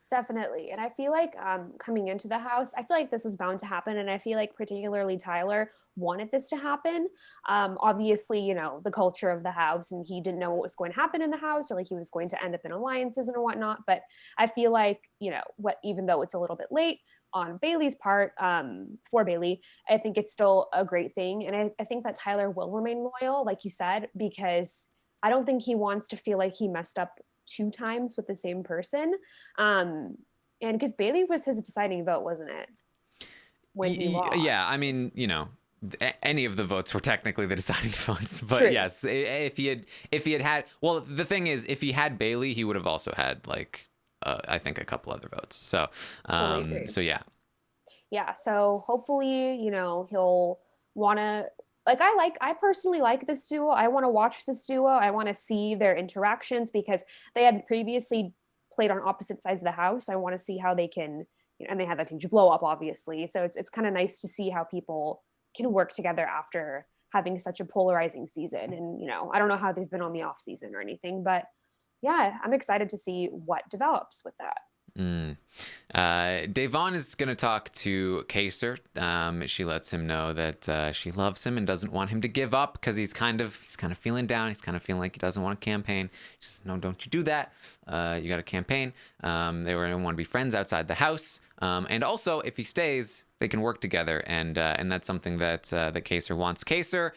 Definitely. And I feel like coming into the house, I feel like this was bound to happen. And I feel like particularly Tyler wanted this to happen. Obviously, the culture of the house, and he didn't know what was going to happen in the house, or like he was going to end up in alliances and whatnot. But I feel like, even though it's a little bit late on Bailey's part, for Bailey, I think it's still a great thing. And I think that Tyler will remain loyal, like you said, because I don't think he wants to feel like he messed up 2 times with the same person. And because Bailey was his deciding vote, wasn't it? When he lost. Yeah, I mean, any of the votes were technically the deciding votes, but True. yes, if he had, well, the thing is, if he had Bailey, he would have also had like I think a couple other votes. So Totally so yeah, so hopefully he'll want to, I personally like this duo. I want to watch this duo. I want to see their interactions because they had previously played on opposite sides of the house. I want to see how they can, and they had that huge blow up, obviously. So it's kind of nice to see how people can work together after having such a polarizing season. And, I don't know how they've been on the off season or anything, but yeah, I'm excited to see what develops with that. Devon is going to talk to Kaser. She lets him know that she loves him and doesn't want him to give up because he's kind of feeling down. He's kind of feeling like he doesn't want to campaign. She says, "No, don't you do that. You got to campaign." They were going to want to be friends outside the house. And also, if he stays, they can work together. And that's something that Kaser wants. Kaser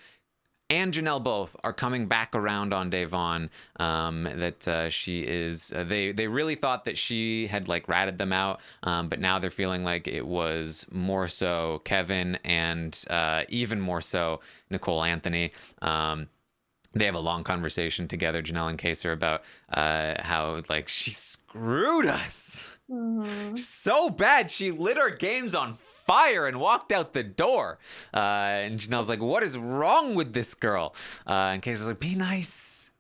and Janelle both are coming back around on Devon. That she is. They really thought that she had like ratted them out, but now they're feeling like it was more so Kevin and even more so Nicole Anthony. They have a long conversation together, Janelle and Kaser, about how like she screwed us so bad. She lit our games on fire and walked out the door. And Janelle's like, "What is wrong with this girl?" And Kaser's like, Be nice.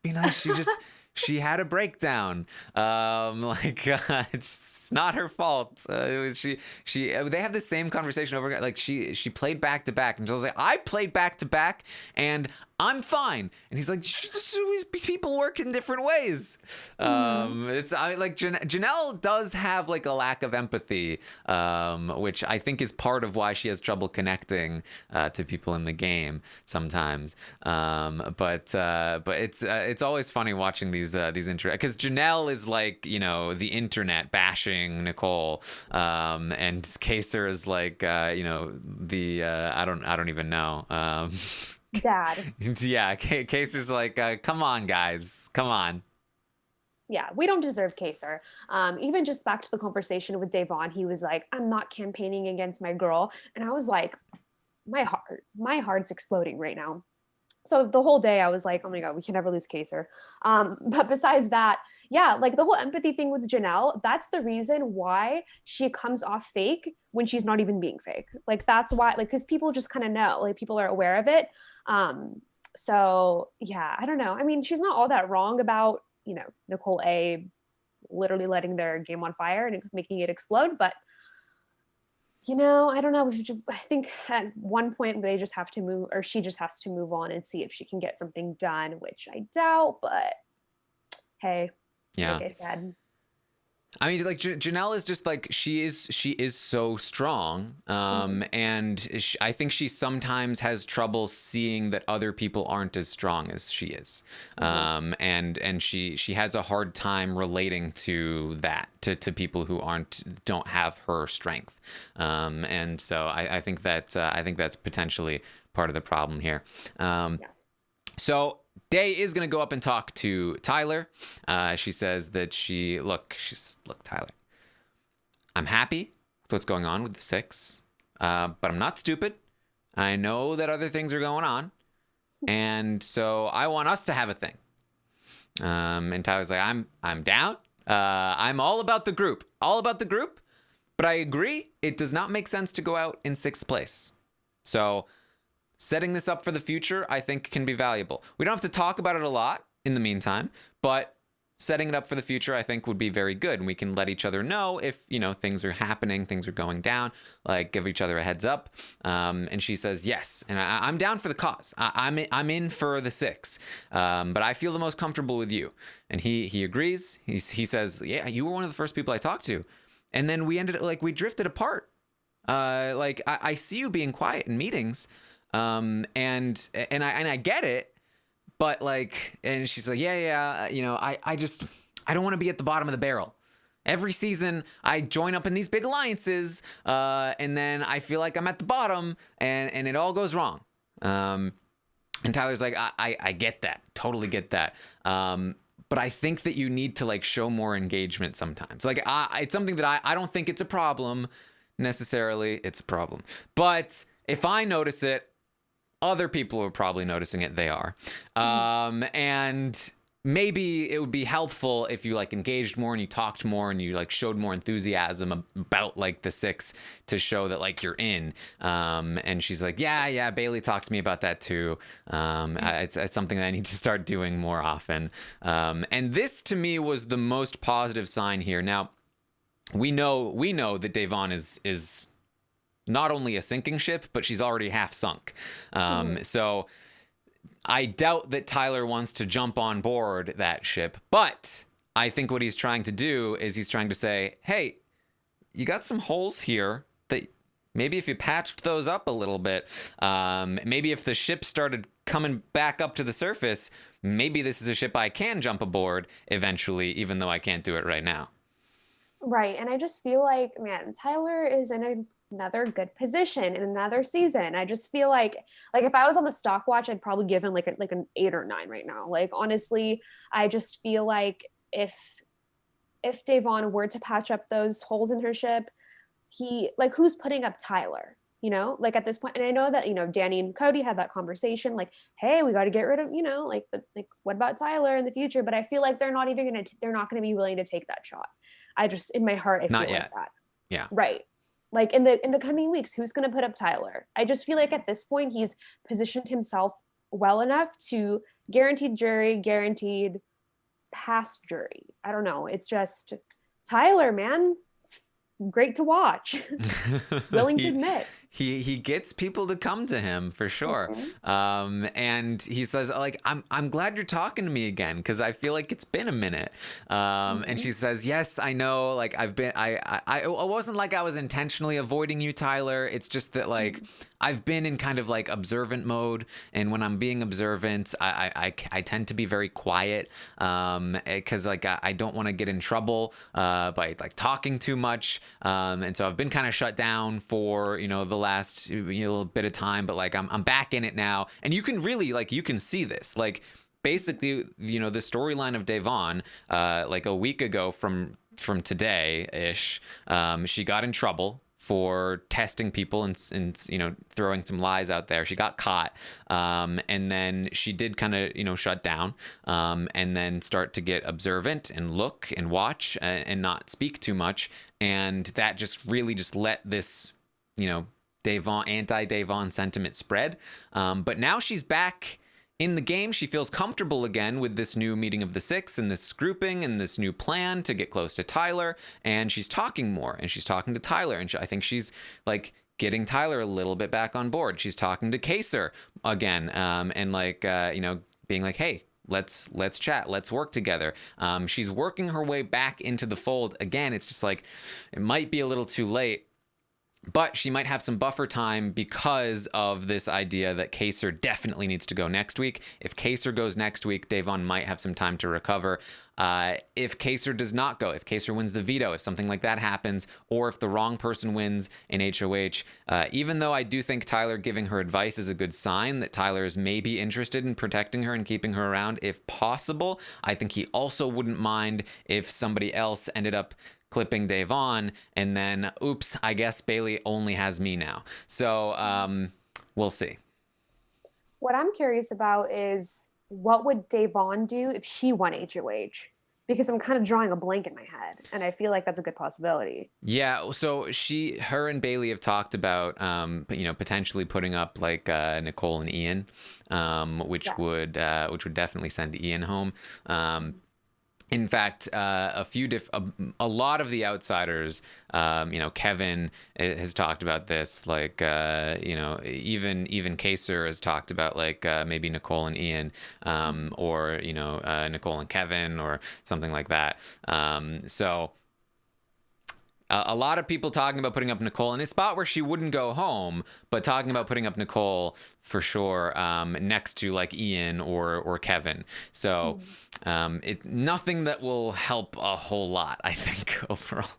She had a breakdown. It's not her fault. They have the same conversation over again. Like she played back to back, and Janelle's like, "I played back to back, and I'm fine." And he's like, "People work in different ways." Janelle does have like a lack of empathy, which I think is part of why she has trouble connecting to people in the game sometimes. But it's always funny watching these because Janelle is like, the internet bashing Nicole, and Kaser is like, I don't even know. Dad. Yeah, Kaser's like, "Come on, guys, come on." Yeah, we don't deserve Kaser. Even just back to the conversation with Devon, he was like, "I'm not campaigning against my girl," and I was like, my heart's exploding right now. So the whole day I was like, "Oh my god, we can never lose Kaser." But besides that, yeah, like the whole empathy thing with Janelle, that's the reason why she comes off fake when she's not even being fake. Like that's why, like, because people just kind of know, like people are aware of it. So yeah, I don't know. I mean, she's not all that wrong about, Nicole A literally letting their game on fire and making it explode, but I don't know. I think at one point they just have to move, or she just has to move on and see if she can get something done, which I doubt, but hey, Yeah. like I said. I mean, like Janelle is just like she is so strong, and I think she sometimes has trouble seeing that other people aren't as strong as she is, and she has a hard time relating to that to people who don't have her strength, and so I think that's potentially part of the problem here. So Day is going to go up and talk to Tyler. She says that look, Tyler, I'm happy with what's going on with the 6, but I'm not stupid. I know that other things are going on, and so I want us to have a thing. And Tyler's like, I'm down. I'm all about the group, but I agree it does not make sense to go out in 6th place. So setting this up for the future, I think, can be valuable. We don't have to talk about it a lot in the meantime, but setting it up for the future, I think, would be very good. And we can let each other know if, things are happening, things are going down, like give each other a heads up. And she says, yes. And I'm down for the cause. I'm in for the 6. But I feel the most comfortable with you. And he agrees. He says, yeah, you were one of the first people I talked to. And then we drifted apart. I see you being quiet in meetings. And I get it, but and she's like, yeah, I don't want to be at the bottom of the barrel. Every season I join up in these big alliances, and then I feel like I'm at the bottom and it all goes wrong. And Tyler's like, I get that. Totally get that. But I think that you need to show more engagement sometimes. It's something that I don't think it's a problem necessarily. It's a problem, but if I notice it, other people are probably noticing it. They are. And maybe it would be helpful if you engaged more and you talked more and you showed more enthusiasm about the 6 to show that you're in. And she's like, yeah, Bailey talked to me about that too. It's something that I need to start doing more often. And this to me was the most positive sign here. Now, we know that Devon is not only a sinking ship, but she's already half sunk. So I doubt that Tyler wants to jump on board that ship, but I think what he's trying to do is he's trying to say, hey, you got some holes here that maybe if you patched those up a little bit, maybe if the ship started coming back up to the surface, maybe this is a ship I can jump aboard eventually, even though I can't do it right now. Right. And I just feel like, man, Tyler is in another good position in another season. I just feel like if I was on the stock watch, I'd probably give him like an 8 or 9 right now. Like honestly, I just feel like if Davon were to patch up those holes in her ship, he like who's putting up Tyler? You know, like at this point, and I know that Danny and Cody had that conversation, like, hey, we got to get rid of like what about Tyler in the future? But I feel like they're not going to be willing to take that shot. I just in my heart I Not feel yet. like that. Yeah. Right. Like in the coming weeks, who's going to put up Tyler? I just feel like at this point he's positioned himself well enough to guaranteed jury, guaranteed past jury. I don't know. It's just Tyler, man. It's great to watch. Willing to admit. He gets people to come to him for sure. And he says, like, I'm glad you're talking to me again, because I feel like it's been a minute. And she says, yes, I know, like I wasn't like I was intentionally avoiding you, Tyler. It's just that like I've been in kind of like observant mode, and when I'm being observant, I tend to be very quiet, because like I don't want to get in trouble by like talking too much, and so I've been kind of shut down for the last bit of time, but like I'm back in it now, and you can really like you can see this like basically the storyline of Devon like a week ago from today ish, she got in trouble for testing people and throwing some lies out there. She got caught, and then she did kind of shut down, and then start to get observant and look and watch, and not speak too much, and that just really just let this anti-Devon sentiment spread. But now she's back in the game. She feels comfortable again with this new meeting of the six and this grouping and this new plan to get close to Tyler. And she's talking more, and she's talking to Tyler. And I think she's like getting Tyler a little bit back on board. She's talking to Kaser again, and like, being like, hey, let's chat, let's work together. She's working her way back into the fold again. It's just like, it might be a little too late, but she might have some buffer time because of this idea that Kaser definitely needs to go next week. If Kaser goes next week, Devon might have some time to recover. If Kaser does not go, if Kaser wins the veto, if something like that happens, or if the wrong person wins in HOH, even though I do think Tyler giving her advice is a good sign that Tyler is maybe interested in protecting her and keeping her around if possible, I think he also wouldn't mind if somebody else ended up clipping Devon, and then, oops, I guess Bailey only has me now. So we'll see. What I'm curious about is what would Devon do if she won HOH? Because I'm kind of drawing a blank in my head, and I feel like that's a good possibility. Yeah, so her and Bailey have talked about, potentially putting up like Nicole and Ian, which would definitely send Ian home. In fact, a lot of the outsiders, Kevin has talked about this, like, even Kaser has talked about like maybe Nicole and Ian, or Nicole and Kevin or something like that. So a lot of people talking about putting up Nicole in a spot where she wouldn't go home, but talking about putting up Nicole for sure, next to like Ian or Kevin. So nothing that will help a whole lot, I think, overall.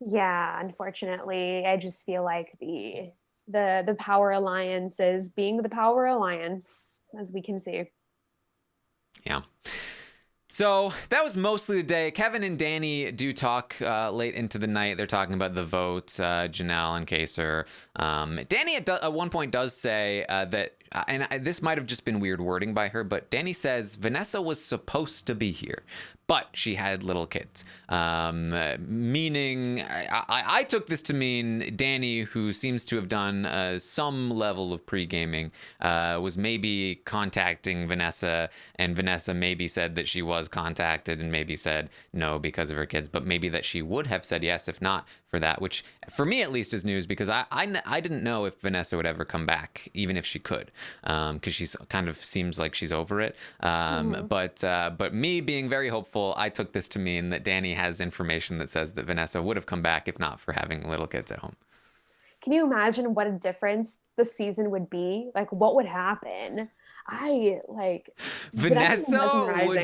Yeah, unfortunately, I just feel like the Power Alliance is being the Power Alliance, as we can see. Yeah. So that was mostly the day. Kevin and Danny do talk late into the night. They're talking about the vote, Janelle and Kaser. Danny at one point does say that, and this might have just been weird wording by her, but Danny says Vanessa was supposed to be here, but she had little kids. Meaning, I took this to mean Danny, who seems to have done some level of pre-gaming, was maybe contacting Vanessa, and Vanessa maybe said that she was contacted and maybe said no because of her kids, but maybe that she would have said yes if not for that, which for me at least is news, because I didn't know if Vanessa would ever come back, even if she could, because she's kind of seems like she's over it. But me being very hopeful hopeful. I took this to mean that Danny has information that says that Vanessa would have come back if not for having little kids at home. Can you imagine what a difference the season would be? Like, what would happen? I like Vanessa's Vanessa mesmerizing.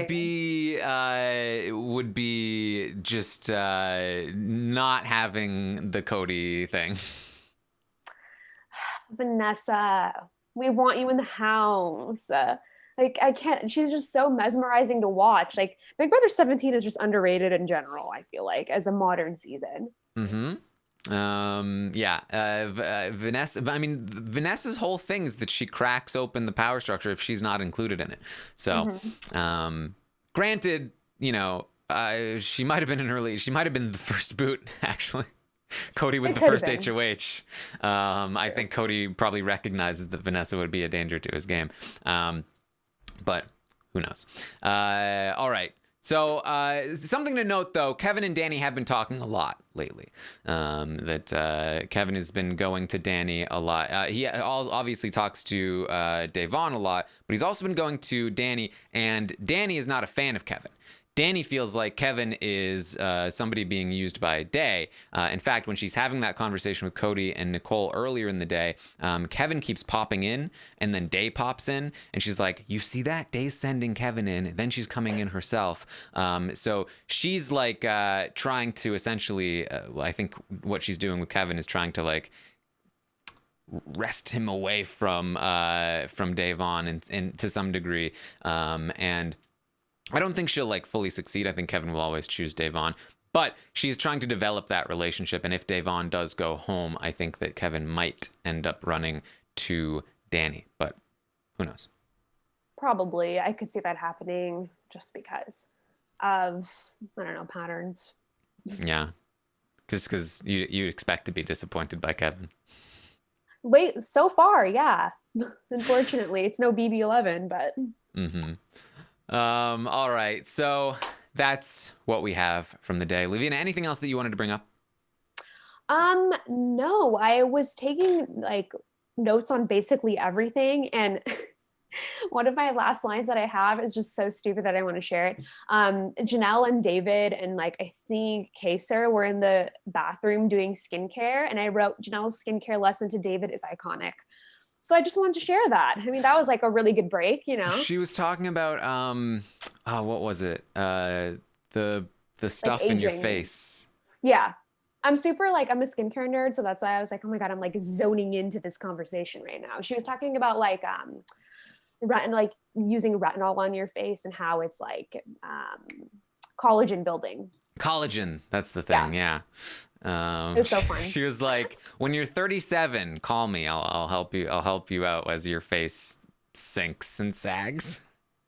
would be just not having the Cody thing. Vanessa, we want you in the house. Like, I can't, she's just so mesmerizing to watch. Like, Big Brother 17 is just underrated in general, I feel like, as a modern season. Mm-hmm. Yeah, Vanessa, I mean, Vanessa's whole thing is that she cracks open the power structure if she's not included in it. So, granted, you know, she might have been she might have been the first boot, actually. Cody with It the could have first been. HOH. I think Cody probably recognizes that Vanessa would be a danger to his game. But who knows? All right. So something to note, though, Kevin and Danny have been talking a lot lately. That Kevin has been going to Danny a lot. He obviously talks to Devon a lot, but he's also been going to Danny, and Danny is not a fan of Kevin. Danny feels like Kevin is somebody being used by Day. In fact, when she's having that conversation with Cody and Nicole earlier in the day, Kevin keeps popping in, and then Day pops in, and she's like, "You see that? Day's sending Kevin in, then she's coming in herself." So she's like trying to essentially, I think what she's doing with Kevin is trying to like wrest him away from Davon and to some degree, and I don't think she'll like fully succeed. I think Kevin will always choose Davon, but she's trying to develop that relationship. And if Davon does go home, I think that Kevin might end up running to Danny, but who knows? Probably. I could see that happening just because of, I don't know, patterns. Yeah, because you expect to be disappointed by Kevin. Wait, so far, yeah. Unfortunately, it's no BB11, but Mm-hmm. All right, so that's what we have from the day. Lovina, anything else that you wanted to bring up? no, I was taking like notes on basically everything, and one of my last lines that I have is just so stupid that I want to share it. Janelle and David and like I think Kaser were in the bathroom doing skincare, and I wrote Janelle's skincare lesson to David is iconic. So I just wanted to share that. I mean, that was like a really good break, you know, She was talking about what was it? The like stuff in your aging. face. Yeah. I'm super like, I'm a skincare nerd. So that's why I was like, oh my God, I'm like zoning into this conversation right now. She was talking about like, like using retinol on your face and how it's like collagen building. Collagen, that's the Yeah. thing. Yeah. It was so fun. She was like, "When you're 37, call me. I'll help you. I'll help you out as your face sinks and sags."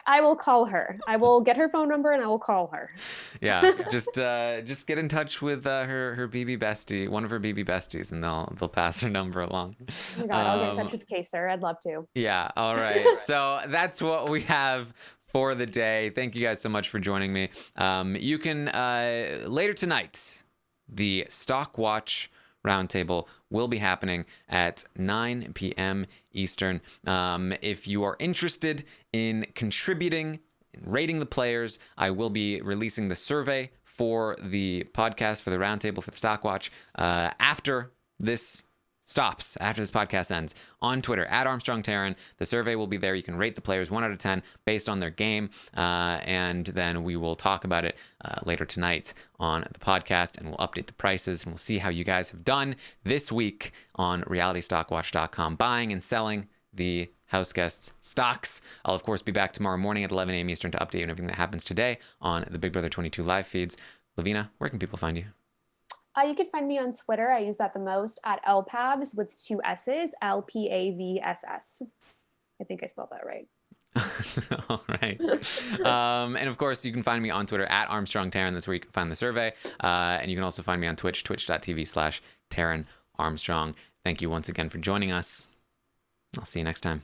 I will call her. I will get her phone number and I will call her. Yeah, just get in touch with her BB bestie, one of her BB besties, and they'll pass her number along. Oh my God, I'll get in touch with Kaser. I'd love to. Yeah. All right. So that's what we have for the day. Thank you guys so much for joining me. You can later tonight, the Stock Watch Roundtable will be happening at 9 p.m. Eastern. If you are interested in contributing, in rating the players, I will be releasing the survey for the podcast, for the roundtable, for the Stock Watch after this podcast ends, on Twitter at Armstrong Taran. The survey will be there. You can rate the players 1 out of 10 based on their game, and then we will talk about it later tonight on the podcast, and we'll update the prices, and we'll see how you guys have done this week on realitystockwatch.com, buying and selling the house guests stocks. I'll of course be back tomorrow morning at 11 a.m. Eastern to update you on everything that happens today on the Big Brother 22 live feeds. Lovina, where can people find you? You can find me on Twitter. I use that the most at LPAVS with 2 S's, LPAVSS. I think I spelled that right. All right. And of course, you can find me on Twitter at Armstrong Taran. That's where you can find the survey. And you can also find me on Twitch, twitch.tv/Taran Armstrong. Thank you once again for joining us. I'll see you next time.